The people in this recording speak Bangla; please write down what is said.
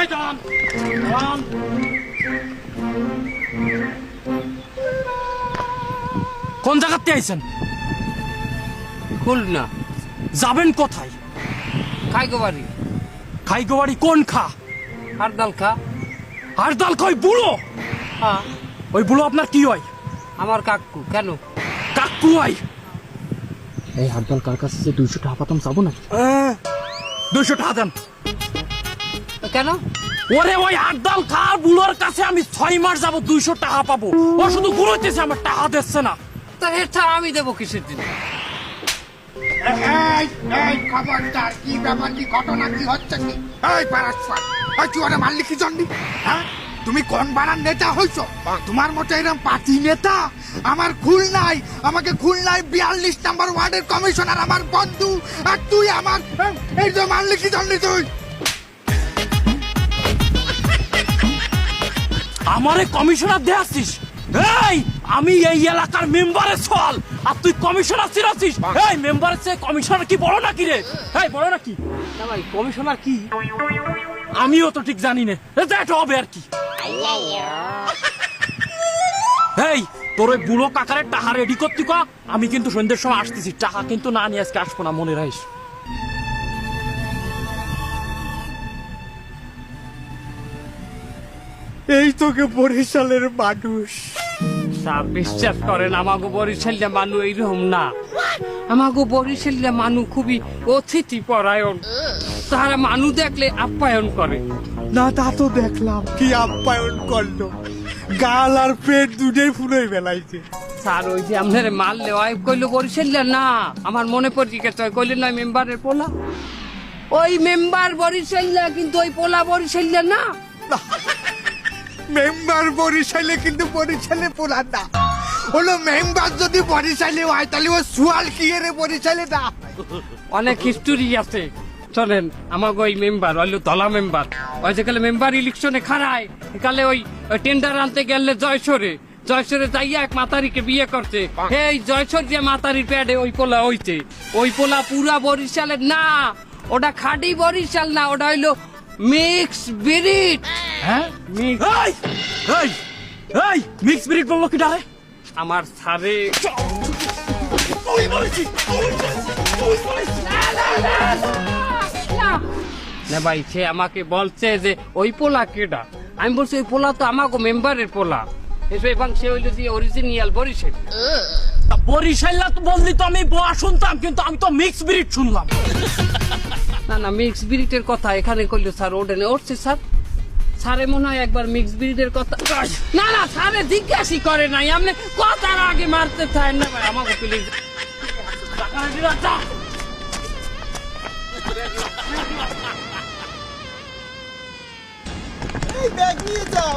এই দাঁড়ান, দাঁড়ান। কোন জায়গাতে আইছেন? খুলনা যাবেন কোথায়? খাইগোবাড়ি। খাইগোবাড়ি কোন খা? হারদাল খা। হারদাল কই বুড়ো? হ্যাঁ, ওই বুড়ো আপনার কি হয়? আমার কাকু। কেন? কাকু হয়। এই হারদাল কার কাছে যে 200 টাকা পাতাম যাবো না? 200 টাকা দেন। কেন? ওরে ওই হারদাল খার বুড়োর কাছে আমি 6 মাস যাবো 200 টাকা পাবো। ও শুধু ঘুরোতেছে, আমার টাকা দিচ্ছে না। তার এটা আমি দেবো কিসের দিন? খবরদার, কি ব্যাপার, কি ঘটনা, কি হচ্ছে কি? এই পারাসপার, তুই ওরা মারলি কি জন্যে? হ্যাঁ, তুমি কোন বাড়ার নেতা হইছো? তোমার মতো এরকম পার্টি নেতা আমার খুলনায়, আমাকে খুলনায় 42 নম্বর ওয়ার্ডের কমিশনার আমার বন্ধু, আর তুই আমার এই যে মারলি কি জন্যে তুই? আমারে কমিশনার দিয়ে আসছিস? এই আমি এই এলাকার মেম্বারের ছল, আর তুই কমিশনার চিরাছিস? এই মেম্বারের চেয়ে কমিশনার কি বড় নাকি রে? এই বড় নাকি? না ভাই, কমিশনার কি? আমিও তো ঠিক জানি না, এটা হবে আর কি। এই তোর ওই বুড়ো কাকারের টাকা রেডি করতি কা, আমি কিন্তু সন্ধ্যের সময় আসতেছি, টাকা কিন্তু না নিয়ে আজকে আসবো না, মনে রাখিস। এই তোকে বরিশালের মানুষ। স্যার বিশ্বাস করেন, আমাগো বরিশালিয়া মানু এইরকম না। আমাগো বরিশালিয়া মানু খুবই অতিথি পরায়ণ। তারা মানু দেখলে আপ্যায়ন করে। না তা তো দেখলাম, কি আপ্যায়ন করলো, গাল আর পেট দুটোই ফুলে বেলাইছে। স্যার ওই যে আপনার মারলে ওই কইলো বরিশালিয়া না, আমার মনে পড়ে গেছে, কইলেন না মেম্বারের পোলা। ওই মেম্বার বরিশালিয়া, কিন্তু ওই পোলা বরিশালিয়া না। মেম্বার বরিশালে, কিন্তু বরিশালে পোলা না। হলো মেম্বার যদি বরিশালে হয় তাহলে ও সুয়াল কি রে বরিশালে না? অনেক হিস্টোরি আছে। চলেন, আমাকে ওই মেম্বার হইলো দলা মেম্বার, ওই যে কালে মেম্বার ইলেকশনে খারায়, কালে ওই টেন্ডার আনতে গেলে জয়সরে যাইয়া এক মাতারিকে বিয়ে করছে। এই জয়সর যে মাতারির প্যাডে ওই পোলা হইছে, ওই পোলা পুরা বরিশালের না, ওটা খাঁটি বরিশাল না, ওটা হইলো মিক্স ব্রিড। হ্যাঁ এই এই এই মিক্স ব্রিড বললো কি ডারে? আমার সারে তুই বলেছিস, তুই বলেছিস। না ভাই, সে আমাকে বলছে যে ওই পোলা কেডা। আমি বলছি ওই পোলা তো আমাকে মেম্বারের পোলা। এবং সে হইলো যে অরিজিনাল বরিশাল। বরিশাল্লা তো বললি তো আমি বোয়া শুনতাম, কিন্তু আমি তো মিক্স ব্রিড শুনলাম। না না, মিক্স ব্রিডের কথা এখানে কইলো স্যার, ওডেনে উঠছে স্যার। স্যারে মনে হয় একবার মিক্স ব্রিডের কথা, না না স্যারে জিজ্ঞাসি করে নাই, আপনি কথার আগে মারতে চান না ভাই, আমাকে প্লিজ। দেখিয়ে যাও।